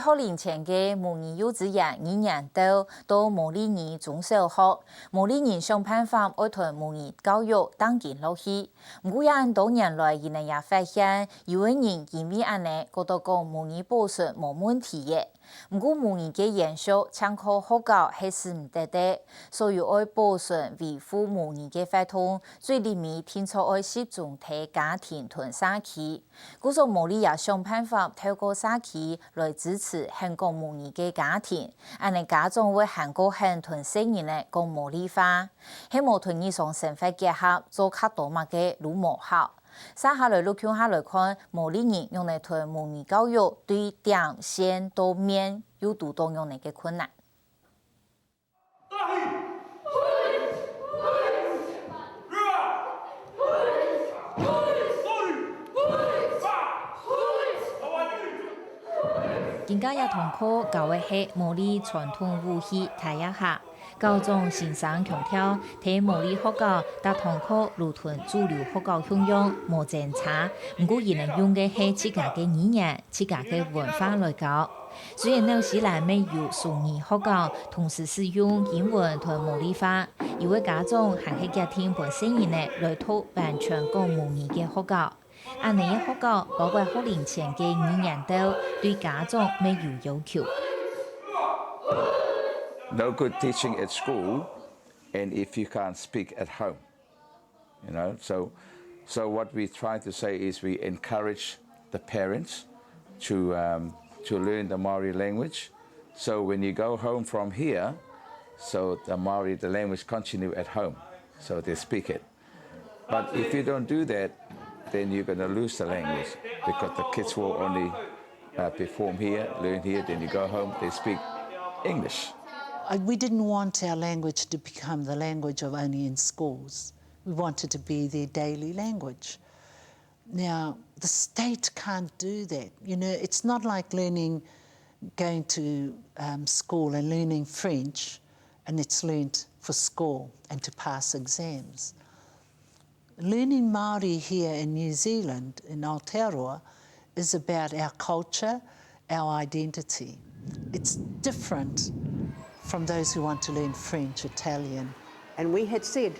學齡前的母語幼稚園2年多到毛利人中小學，毛利人想辦法愛團母語教育當進落去。不過也多年來，伊人也發現，有的人因為安尼覺得講母語保存冇問題嘅。不過母語嘅延續，參考學校係是唔得的，所以愛保存維護母語嘅活動，最裡面天初愛集中喺家庭同社區。故所毛利也想辦法透過社區來支持香港母語嘅家庭，安尼家長會韓國人同細人咧講毛利話，希望同日常生活結合，做較多物嘅魯模好。接下來，陸下來看毛利人用嚟推母語教育對點線到面有多多用嚟嘅困難。今家也同課教嘅係毛利傳統武戲睇一下。高中先生強調，睇毛利學校搭堂課如同主流學校運用冇正差，不過伊能用嘅係自家嘅語言、自家嘅文化來教。雖然紐西蘭沒有數語學校同時使用英文同毛利話，有位家長還係家庭本身人咧來讀完全講母語嘅學校。安尼嘅學校包括學齡前嘅2年多，對家長沒有要求。No good teaching at school, and if you can't speak at home, you know. So what we try to say is we encourage the parents to learn the Maori language. So when you go home from here, so the language continue at home, so they speak it. But if you don't do that, then you're going to lose the language because the kids will only perform here, learn here. Then you go home, they speak English. We didn't want our language to become the language of only in schools. We wanted to be their daily language. Now, the state can't do that. You know, it's not like going to school and learning French, and it's learnt for school and to pass exams. Learning Māori here in New Zealand, in Aotearoa, is about our culture, our identity. It's different from those who want to learn French, Italian. And we had said,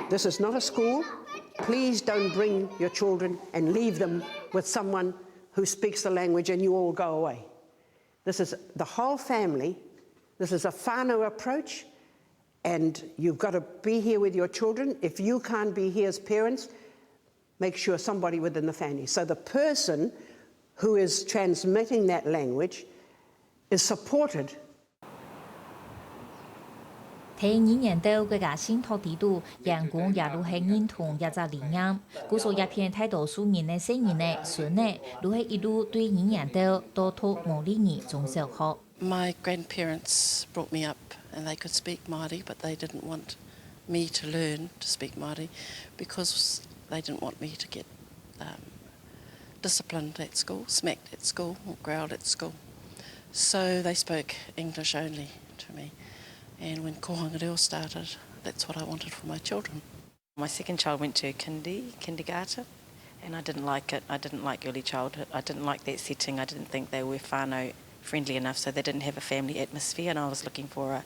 this is not a school. Please don't bring your children and leave them with someone who speaks the language and you all go away. This is the whole family. This is a whānau approach, and you've got to be here with your children. If you can't be here as parents, make sure somebody within the family. So the person who is transmitting that language is supported. 睇2年多國家新土地度，員工也都係認同一個理念，故所一片太多數年嘅細人咧、孫咧，都係一路對2年多都讀毛利語中小學。My grandparents brought me up and they could speak Māori, but they didn't want me to learn to speak Māori because they didn't want me to get disciplined at school, smacked at school or growled at school. So they spoke English only to me. And when kohanga reo started, that's what I wanted for my children. My second child went to kindergarten, and I didn't like it. I didn't like early childhood. I didn't like that setting. I didn't think they were whānau friendly enough, so they didn't have a family atmosphere, and I was looking for a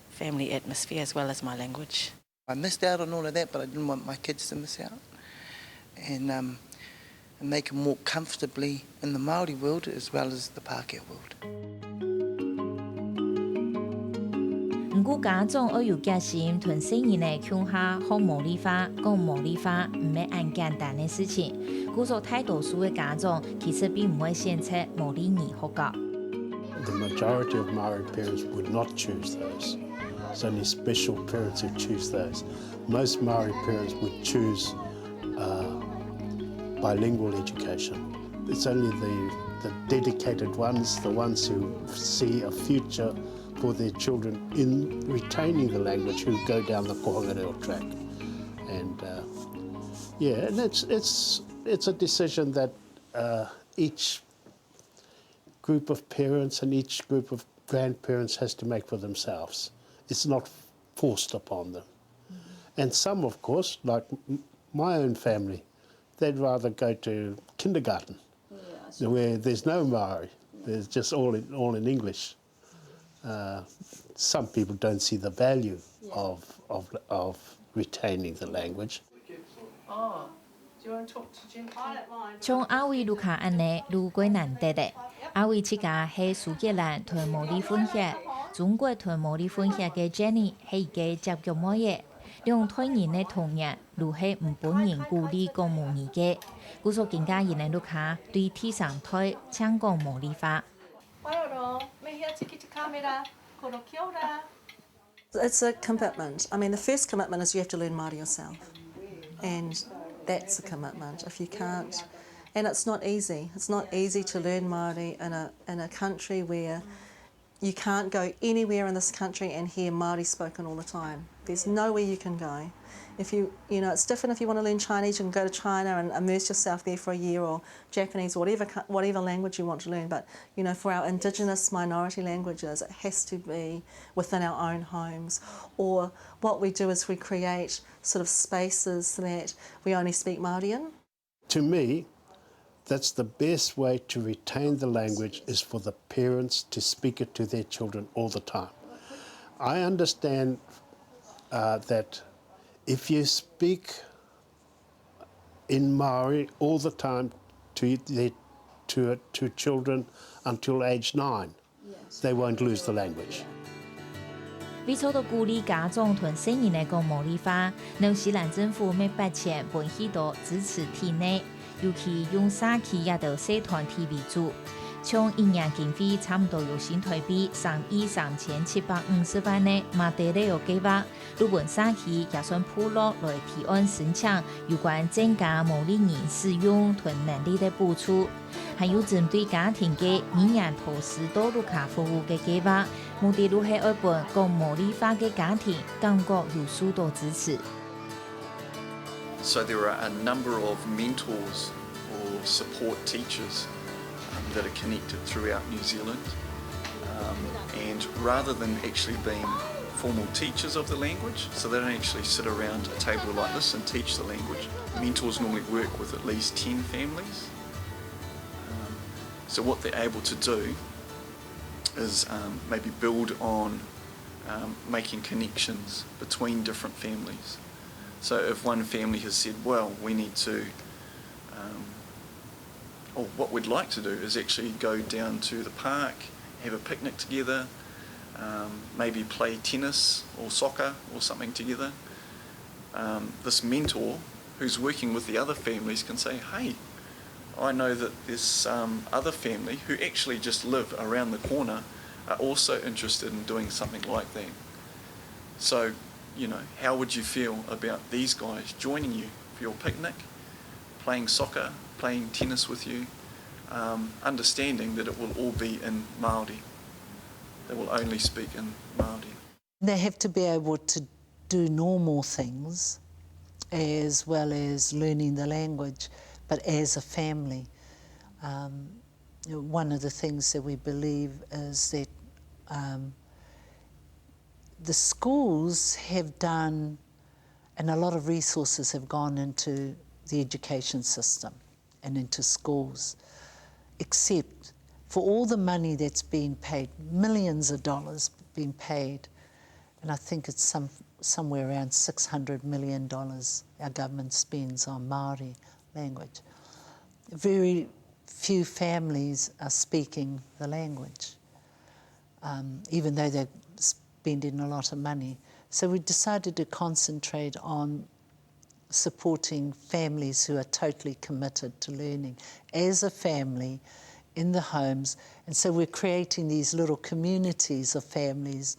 family atmosphere as well as my language. I missed out on all of that, but I didn't want my kids to miss out. And they can walk comfortably in the Māori world as well as the Pākehā world. 唔過家長要有決心，同細人嚟強下學毛利話、講毛利話，唔係咁簡單嘅事情。故所大多數嘅家長其實並唔會選擇毛利語學校。The majority of Maori parents would not choose those. It's only special parents who choose those. Most Maori parents would choose bilingual education. It's only the dedicated ones, the ones who see a future for their children in retaining the language, who go down the kohanga reo track. And and it's a decision that each group of parents and each group of grandparents has to make for themselves. It's not forced upon them. And some, of course, like my own family, they'd rather go to kindergarten where there's no Maori. It's just all in English. Some people don't see the value of retaining the language. 从阿伟卢卡安内路过难得的，阿伟自家喺苏格兰同毛利混血，中国同毛利混血嘅 Jenny 係一個接觸冇嘢，用推人嘅童年，路係唔本人鼓勵講母語嘅，故所更加人嘅盧卡對天上台搶講毛利話。It's a commitment. I mean, the first commitment is you have to learn Māori yourself. And that's a commitment. If you can't, and it's not easy. It's not easy to learn Māori in a country where you can't go anywhere in this country and hear Māori spoken all the time. There's nowhere you can go. If you know, it's different if you want to learn Chinese, you can go to China and immerse yourself there for a year, or Japanese, or whatever language you want to learn. But, you know, for our Indigenous minority languages, it has to be within our own homes. Or what we do is we create sort of spaces that we only speak Māori in. To me, that's the best way to retain the language is for the parents to speak it to their children all the time. I understand that if you speak in Maori all the time to children until age 9, they won't lose the language. 为做到鼓励家长同成人嚟講毛利話，紐西蘭政府每8千撥許多支持體內，尤其用社區也到社團體為主。從1年經費差唔多有新台幣3億3750萬呢，馬德里有計劃，日本社區也算鋪落來提案申請有關增加毛利人使用同能力的補助，還有針對家庭嘅2年投資多路卡服務嘅計劃，目的係要幫講毛利話嘅家庭感覺有許多支持。So there are a number of mentors or support teachers that are connected throughout New Zealand, and rather than actually being formal teachers of the language, so they don't actually sit around a table like this and teach the language. Mentors normally work with at least 10 families. So what they're able to do is maybe build on making connections between different families. So if one family has said, well, we need to or what we'd like to do is actually go down to the park, have a picnic together, maybe play tennis or soccer or something together. This mentor who's working with the other families can say, hey, I know that this other family who actually just live around the corner are also interested in doing something like that. So, you know, how would you feel about these guys joining you for your picnic, playing soccer, playing tennis with you, understanding that it will all be in Māori. They will only speak in Māori. They have to be able to do normal things as well as learning the language, but as a family. One of the things that we believe is that the schools have done, and a lot of resources have gone into the education system and into schools, except for all the money that's been paid, millions of dollars being paid, and I think it's somewhere around $600 million our government spends on Māori language. Very few families are speaking the language, even though they're spending a lot of money. So we decided to concentrate on supporting families who are totally committed to learning as a family in the homes. And so we're creating these little communities of families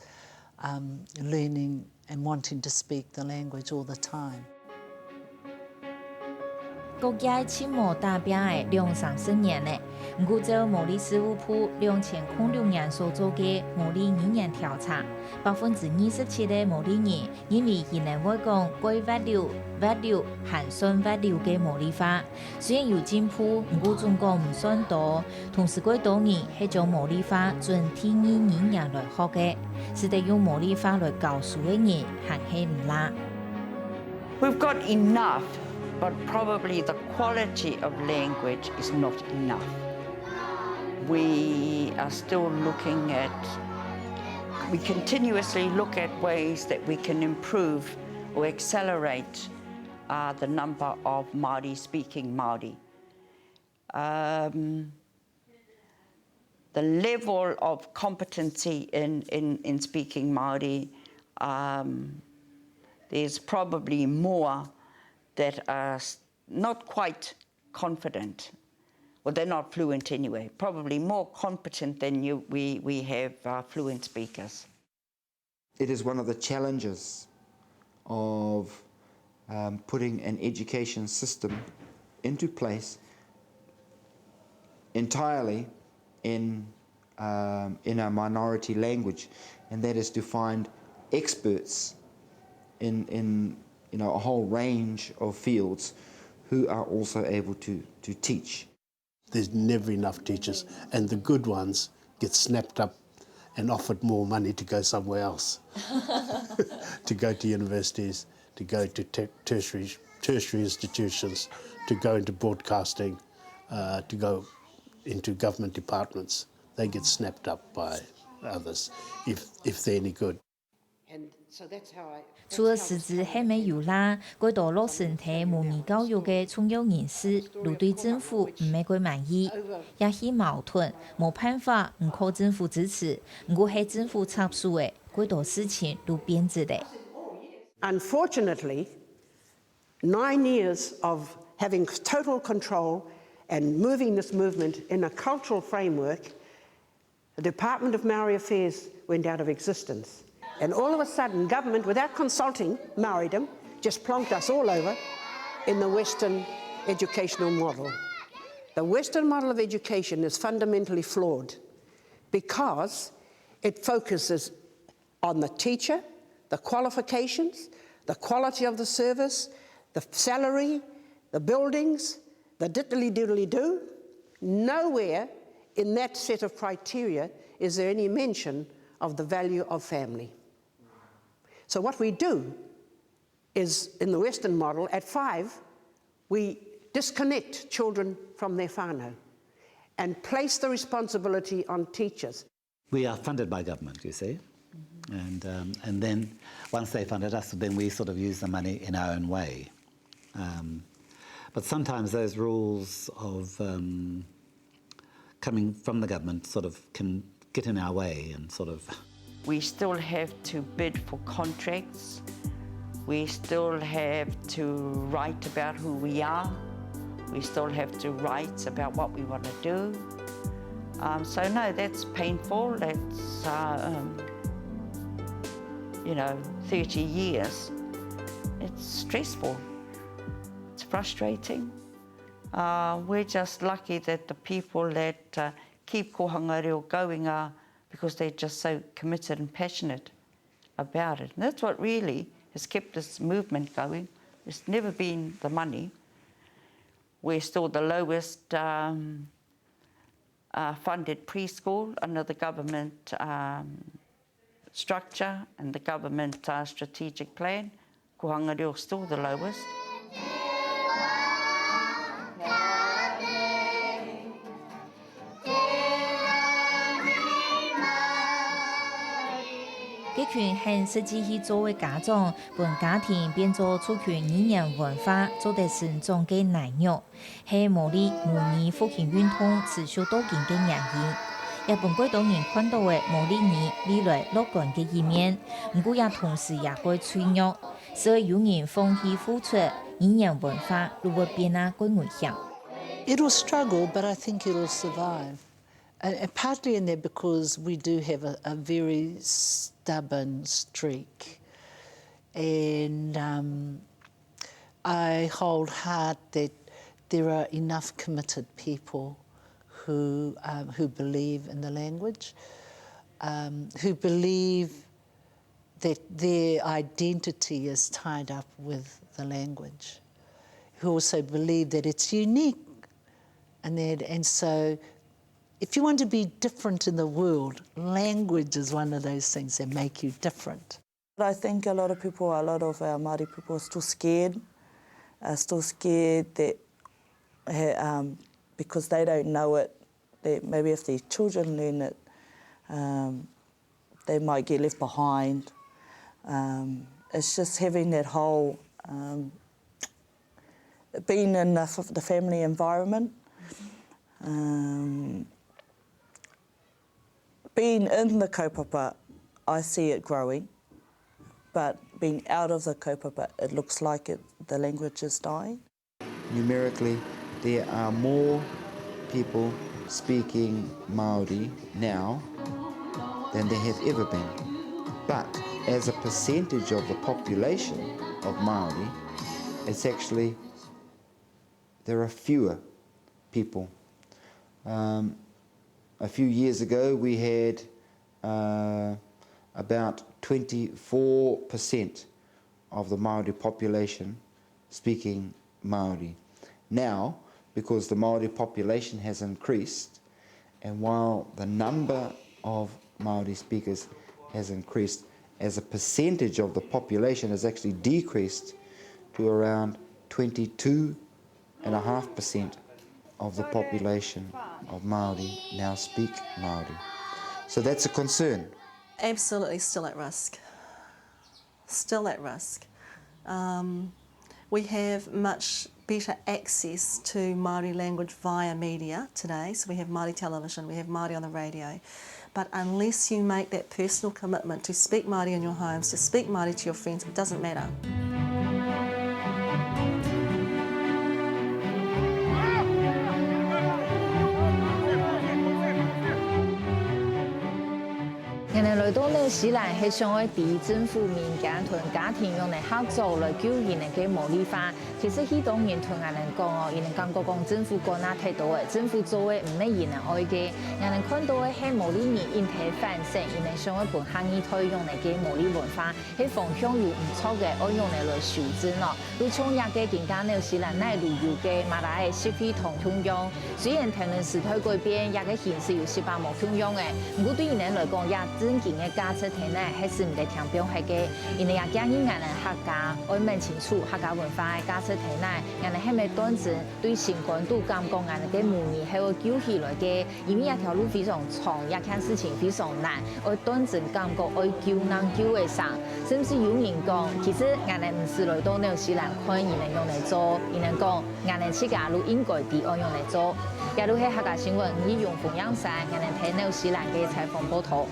learning and wanting to speak the language all the time. 國家簽模代表嘅230年呢，唔過就毛利事務部2006年所做嘅毛利2年調查，27%嘅毛利人因為仍然會講貴物流、含酸物流嘅毛利話，雖然有進步，唔過總共唔算多。同時幾多人係將毛利話盡第2語言來學嘅，使得用毛利話來教書嘅人還係唔多。We've got enough, but probably the quality of language is not enough. we are still looking at, we continuously look at ways that we can improve or accelerate the number of Māori speaking Māori. The level of competency in speaking Māori, there's probably more that are not quite confident, well, they're not fluent anyway, probably more competent than we have fluent speakers. It is one of the challenges of putting an education system into place entirely in a minority language, and that is to find experts in a whole range of fields who are also able to teach. There's never enough teachers, and the good ones get snapped up and offered more money to go somewhere else, to go to universities, to go to tertiary institutions, to go into broadcasting, to go into government departments. They get snapped up by others if they're any good. And so that's how I... 除了师资还没有啦，佢到老师睇母語教育嘅重要認識，如對政府唔係佢滿意，也係矛盾，冇辦法唔靠政府支持，唔過係政府插手嘅，佢多事情都變質嘅。Unfortunately, 9 years of having total control and moving this movement in a cultural framework, the Department of Maori Affairs went out of existence. And all of a sudden, government, without consulting Maoridom, just plonked us all over in the Western educational model. The Western model of education is fundamentally flawed because it focuses on the teacher, the qualifications, the quality of the service, the salary, the buildings, the diddly-doodly-do. Nowhere in that set of criteria is there any mention of the value of family. So what we do is, in the Western model, at 5, we disconnect children from their whānau and place the responsibility on teachers. We are funded by government, you see, and then once they funded us, then we sort of use the money in our own way. But sometimes those rules of coming from the government sort of can get in our way and sort of... We still have to bid for contracts. We still have to write about who we are. We still have to write about what we want to do. So no, that's painful. That's, 30 years. It's stressful. It's frustrating. We're just lucky that the people that keep kohanga reo going are because they're just so committed and passionate about it. And that's what really has kept this movement going. It's never been the money. We're still the lowest funded preschool under the government structure and the government strategic plan. Kohanga reo still the lowest.這群很實際去做嘅家長，本家庭變做族群語言文化做得成長嘅難肉，係毛利母語復興運動持續到今嘅原因。也本幾多人看到嘅毛利語未來樂觀嘅一面，唔過也同時也會脆弱，所以有人放棄付出語言文化，如果變啊更危險。It will struggle, but I think it will survive. And partly in there because we do have a very stubborn streak. And I hold hard that there are enough committed people who believe in the language, who believe that their identity is tied up with the language, who also believe that it's unique. And so if you want to be different in the world, language is one of those things that make you different. I think a lot of our Māori people are still scared that because they don't know it, that maybe if their children learn it, they might get left behind. It's just having that whole being in the family environment, being in the kaupapa, I see it growing, but being out of the kaupapa, it looks like the language is dying. Numerically, there are more people speaking Māori now than there have ever been. But as a percentage of the population of Māori, it's actually, there are fewer people. A few years ago, we had about 24% of the Māori population speaking Māori. Now, because the Māori population has increased, and while the number of Māori speakers has increased, as a percentage of the population has actually decreased to around 22.5% of the population of Māori now speak Māori. So that's a concern. Absolutely still at risk. Still at risk. We have much better access to Māori language via media today. So we have Māori television, we have Māori on the radio. But unless you make that personal commitment to speak Māori in your homes, to speak Māori to your friends, it doesn't matter. Ngày nay 來到紐西蘭係想要啲政府民間同家庭用嚟合作來救人嘅毛利化。其實許多人同人講哦，人哋感覺講政府講哪太多嘅，政府做嘅唔係人哋愛嘅。人哋看到嘅係毛利人因體反省，人哋想要本行業推用嚟嘅毛利文化，係方向又唔錯嘅，我用嚟修正咯。如從日嘅更加紐西蘭內旅遊嘅馬來嘅設備同通用，雖然聽論時代改變，日嘅形式有時把冇通用嘅，不過對人哋來講也真正嘅價值體呢，還是唔得聽表係嘅，因為也建議人哋客家愛問清楚客家文化嘅價值體呢，人哋係咪當真對相關度感覺人哋嘅母語係會救起來嘅，因為一條路非常長，一件事情非常難，愛當真感覺愛救人救會上，甚至有人講，其實人哋唔是來到紐西蘭看人哋用嚟做，人哋講人哋自家都應該啲愛用嚟做，也都係客家新聞以用奉養曬，人哋睇紐西蘭嘅採訪報道。